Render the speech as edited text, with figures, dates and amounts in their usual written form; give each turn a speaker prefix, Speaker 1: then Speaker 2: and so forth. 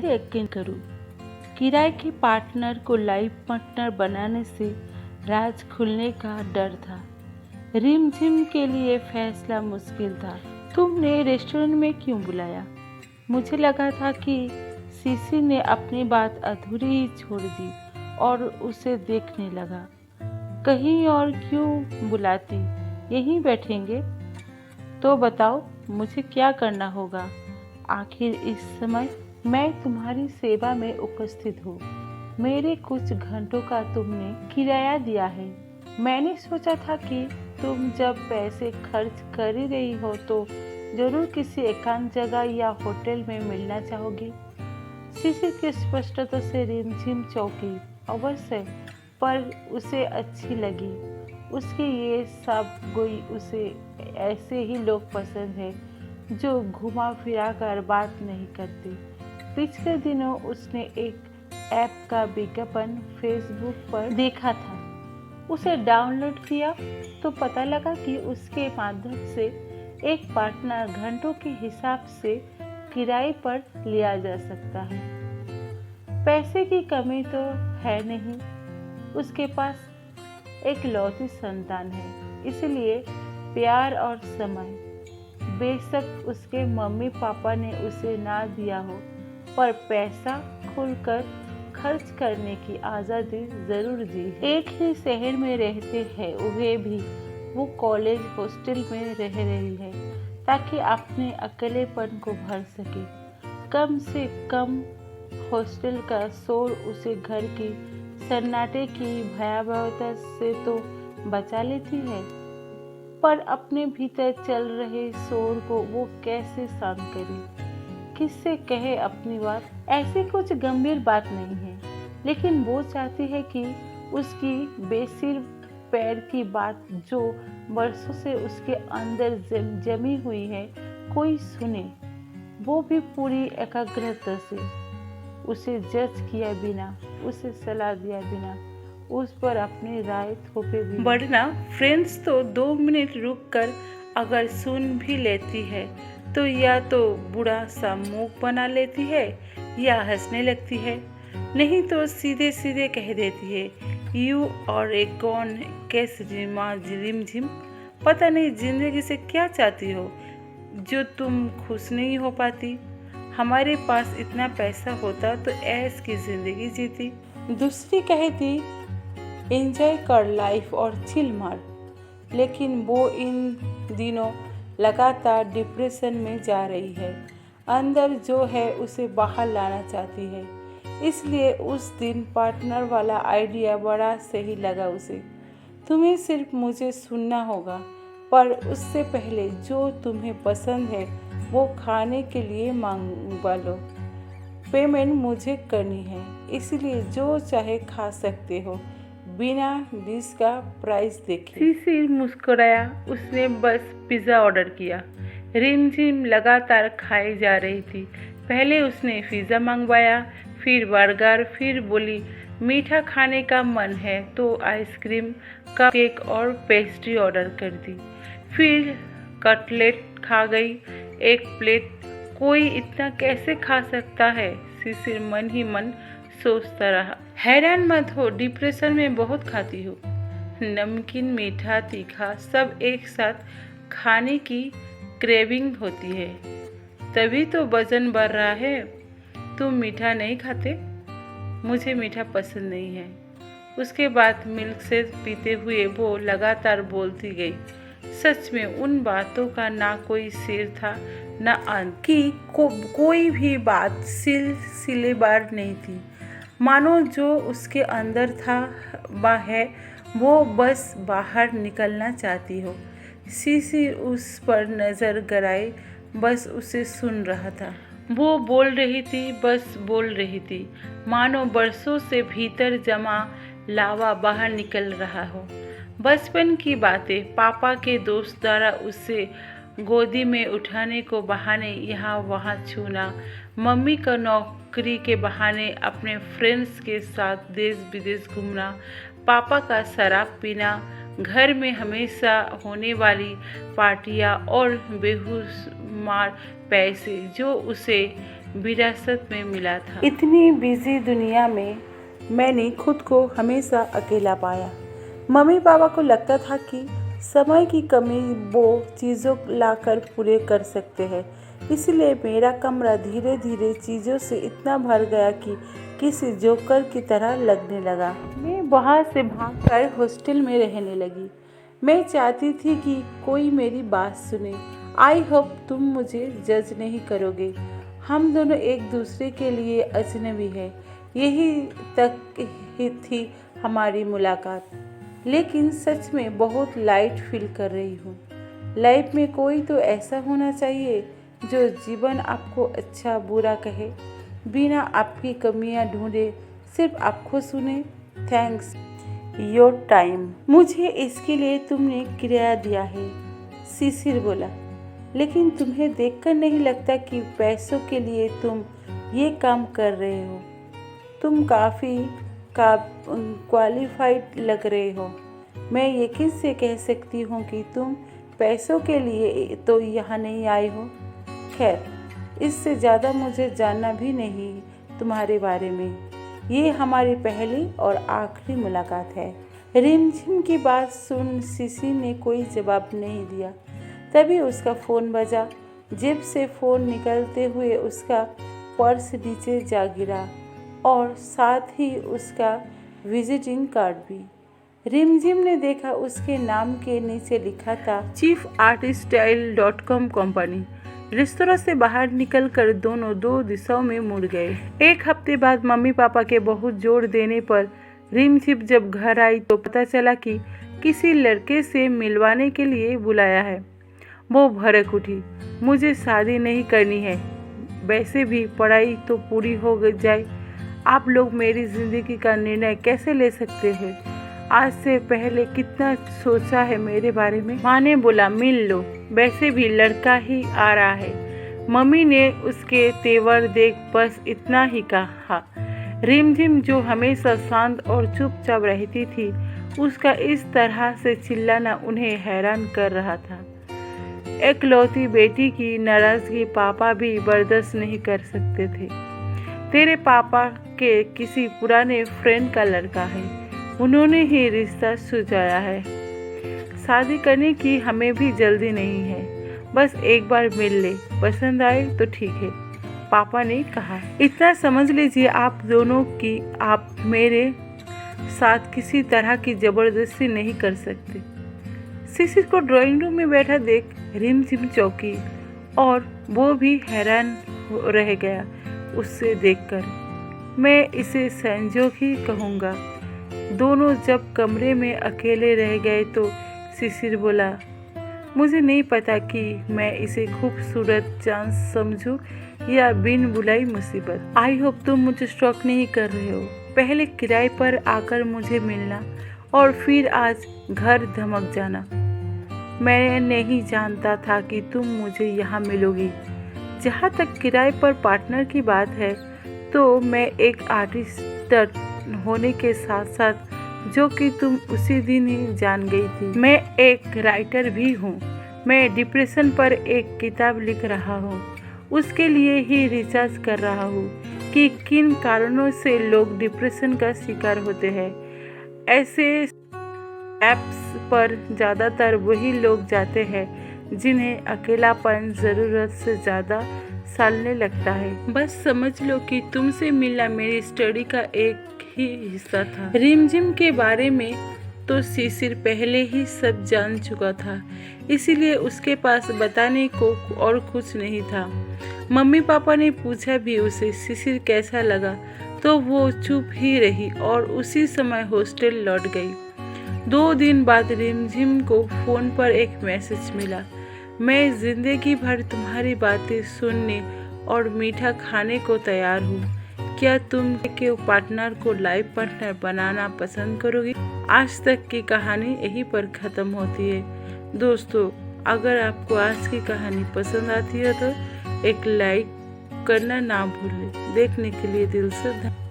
Speaker 1: यकीन करूं। किराए के पार्टनर को लाइफ पार्टनर बनाने से राज खुलने का डर था। रिमझिम के लिए फैसला मुश्किल था। तुमने रेस्टोरेंट में क्यों बुलाया? मुझे लगा था कि सीसी ने अपनी बात अधूरी ही छोड़ दी और उसे देखने लगा। कहीं और क्यों बुलाती? यहीं बैठेंगे। तो बताओ मुझे क्या करना होगा? आखिर इस समय मैं तुम्हारी सेवा में उपस्थित हूँ। मेरे कुछ घंटों का तुमने किराया दिया है। मैंने सोचा था कि तुम जब पैसे खर्च कर ही रही हो तो जरूर किसी एकांत जगह या होटल में मिलना चाहोगी। सीसी की स्पष्टता से रिमझिम चौंकी। अवश्य, पर उसे अच्छी लगी। उसकी ये सब गोई उसे ऐसे ही लोग पसंद है जो घुमा फिरा कर बात नहीं करते। पिछले दिनों उसने एक ऐप का विज्ञापन फेसबुक पर देखा था। उसे डाउनलोड किया तो पता लगा कि उसके माध्यम से एक पार्टनर घंटों के हिसाब से किराए पर लिया जा सकता है। पैसे की कमी तो है नहीं। उसके पास एक लौती संतान है, इसलिए प्यार और समय। बेशक उसके मम्मी पापा ने उसे ना दिया हो, पर पैसा खुलकर खर्च करने की आज़ादी जरूर दी। एक ही शहर में रहते हैं वे भी। वो कॉलेज हॉस्टल में रह रही है ताकि अपने अकेलेपन को भर सके। कम से कम हॉस्टल का शोर उसे घर की सन्नाटे की भयावहता से तो बचा लेती है, पर अपने भीतर चल रहे शोर को वो कैसे शांत करे? किससे कहे अपनी बात? ऐसी कुछ गंभीर बात नहीं है, लेकिन वो चाहती है कि उसकी बेसिर पैर की बात जो बरसों से उसके अंदर जमी हुई है कोई सुने, वो भी पूरी एकाग्रता से। उसे जज किया बिना, उसे सलाह दिया बिना, उस पर अपनी राय थोपे बिना। वरना फ्रेंड्स तो 2 मिनट रुक कर अगर सुन भी लेती है तो या तो बुरा सा मुंह बना लेती है या हंसने लगती है, नहीं तो सीधे सीधे कह देती है यू और ए गॉन कैस रिमझिम। पता नहीं जिंदगी से क्या चाहती हो जो तुम खुश नहीं हो पाती। हमारे पास इतना पैसा होता तो ऐश की जिंदगी जीती। दूसरी कहती एंजॉय कर लाइफ और चिल मार। लेकिन वो इन दिनों लगातार डिप्रेशन में जा रही है। अंदर जो है उसे बाहर लाना चाहती है। इसलिए उस दिन पार्टनर वाला आइडिया बड़ा सही लगा उसे। तुम्हें सिर्फ मुझे सुनना होगा, पर उससे पहले जो तुम्हें पसंद है वो खाने के लिए मांगवा लो। पेमेंट मुझे करनी है, इसलिए जो चाहे खा सकते हो बिना डिश का प्राइस देखे। सीसी मुस्कुराया। उसने बस पिज़्ज़ा ऑर्डर किया। रिमझिम लगातार खाई जा रही थी। पहले उसने पिज़्ज़ा मंगवाया, फिर बर्गर, फिर बोली मीठा खाने का मन है तो आइसक्रीम, कप केक और पेस्ट्री ऑर्डर कर दी। फिर कटलेट खा गई 1 प्लेट। कोई इतना कैसे खा सकता है? सीसी मन ही मन सोचता रहा। हैरान मत हो, डिप्रेशन में बहुत खाती हो। नमकीन, मीठा, तीखा सब एक साथ खाने की क्रेविंग होती है, तभी तो वजन बढ़ रहा है। तुम मीठा नहीं खाते? मुझे मीठा पसंद नहीं है। उसके बाद मिल्क से पीते हुए वो लगातार बोलती गई। सच में उन बातों का ना कोई सिर था ना अंत की। कोई भी बात सिलसिलेवार नहीं थी। मानो जो उसके अंदर था वो बस बाहर निकलना चाहती हो। सीसी उस पर नज़र गड़ाए बस उसे सुन रहा था। वो बोल रही थी, बस बोल रही थी, मानो बरसों से भीतर जमा लावा बाहर निकल रहा हो। बचपन की बातें, पापा के दोस्त द्वारा उसे गोदी में उठाने को बहाने यहाँ वहाँ छूना, मम्मी का नौकरी के बहाने अपने फ्रेंड्स के साथ देश विदेश घूमना, पापा का शराब पीना, घर में हमेशा होने वाली पार्टियाँ और बेशुमार पैसे जो उसे विरासत में मिला था। इतनी बिजी दुनिया में मैंने खुद को हमेशा अकेला पाया। मम्मी पापा को लगता था कि समय की कमी वो चीज़ों लाकर पूरे कर सकते हैं, इसलिए मेरा कमरा धीरे धीरे चीज़ों से इतना भर गया कि किसी जोकर की तरह लगने लगा। मैं वहाँ से भागकर हॉस्टल में रहने लगी। मैं चाहती थी कि कोई मेरी बात सुने। आई होप तुम मुझे जज नहीं करोगे। हम दोनों एक दूसरे के लिए अजनबी हैं। यही तक ही थी हमारी मुलाकात, लेकिन सच में बहुत लाइट फील कर रही हूँ। लाइफ में कोई तो ऐसा होना चाहिए जो जीवन आपको अच्छा बुरा कहे, बिना आपकी कमियां ढूंढे, सिर्फ आपको सुने। Thanks your time. मुझे इसके लिए तुमने किराया दिया है, शिशिर बोला, लेकिन तुम्हें देखकर नहीं लगता कि पैसों के लिए तुम ये काम कर रहे हो। तुम काफ़ी क्वालिफाइड लग रहे हो। मैं यकीन से कह सकती हूँ कि तुम पैसों के लिए तो यहाँ नहीं आए हो। खैर, इससे ज़्यादा मुझे जानना भी नहीं तुम्हारे बारे में। ये हमारी पहली और आखिरी मुलाकात है। रिमझिम की बात सुन शिशिर ने कोई जवाब नहीं दिया। तभी उसका फ़ोन बजा। जेब से फ़ोन निकलते हुए उसका पर्स नीचे जा गिरा और साथ ही उसका विजिटिंग कार्ड भी। रिमझिम ने देखा उसके नाम के नीचे लिखा था cheefartiststyle.com कंपनी। रेस्तोरां से बाहर निकलकर दोनों दो दिशाओं में मुड़ गए। एक हफ्ते बाद मम्मी पापा के बहुत जोर देने पर रिमझिम जब घर आई तो पता चला कि किसी लड़के से मिलवाने के लिए बुलाया है। वो भड़क उठी। मुझे शादी नहीं करनी है, वैसे भी पढ़ाई तो पूरी हो जाए। आप लोग मेरी ज़िंदगी का निर्णय कैसे ले सकते हैं? आज से पहले कितना सोचा है मेरे बारे में। माँ ने बोला मिल लो, वैसे भी लड़का ही आ रहा है। मम्मी ने उसके तेवर देख बस इतना ही कहा। रिमझिम जो हमेशा शांत और चुपचाप रहती थी, उसका इस तरह से चिल्लाना उन्हें हैरान कर रहा था। एकलौती बेटी की नाराज़गी पापा भी बर्दाश्त नहीं कर सकते थे। तेरे पापा के किसी पुराने फ्रेंड का लड़का है, उन्होंने ही रिश्ता सुझाया है। शादी करने की हमें भी जल्दी नहीं है, बस एक बार मिल ले, पसंद आए तो ठीक है, पापा ने कहा। इतना समझ लीजिए आप दोनों की आप मेरे साथ किसी तरह की ज़बरदस्ती नहीं कर सकते। शिशिर को ड्राइंग रूम में बैठा देख रिमझिम चौंकी और वो भी हैरान रह गया उससे देखकर। मैं इसे संजोग ही कहूँगा। दोनों जब कमरे में अकेले रह गए तो शिशिर बोला, मुझे नहीं पता कि मैं इसे खूबसूरत चांस समझूं या बिन बुलाई मुसीबत। आई होप तुम मुझे स्टॉक नहीं कर रहे हो। पहले किराए पर आकर मुझे मिलना और फिर आज घर धमक जाना। मैं नहीं जानता था कि तुम मुझे यहाँ मिलोगी। जहाँ तक किराए पर पार्टनर की बात है तो मैं एक आर्टिस्ट होने के साथ साथ जो कि तुम उसी दिन ही जान गई थी, मैं एक राइटर भी हूँ। मैं डिप्रेशन पर एक किताब लिख रहा हूँ। उसके लिए ही रिसर्च कर रहा हूँ कि किन कारणों से लोग डिप्रेशन का शिकार होते हैं। ऐसे ऐप्स पर ज़्यादातर वही लोग जाते हैं जिन्हें अकेलापन ज़रूरत से ज़्यादा सालने लगता है। बस समझ लो कि तुमसे मिलना मेरी स्टडी का एक ही हिस्सा था। रिमझिम के बारे में तो शिशिर पहले ही सब जान चुका था, इसीलिए उसके पास बताने को और कुछ नहीं था। मम्मी पापा ने पूछा भी उसे शिशिर कैसा लगा तो वो चुप ही रही और उसी समय हॉस्टल लौट गई। 2 दिन बाद रिमझिम को फ़ोन पर एक मैसेज मिला, मैं ज़िंदगी भर तुम्हारी बातें सुनने और मीठा खाने को तैयार हूँ। क्या तुम के पार्टनर को लाइफ पार्टनर बनाना पसंद करोगी? आज तक की कहानी यहीं पर ख़त्म होती है। दोस्तों, अगर आपको आज की कहानी पसंद आती है तो एक लाइक करना ना भूलें। देखने के लिए दिल से धन्यवाद।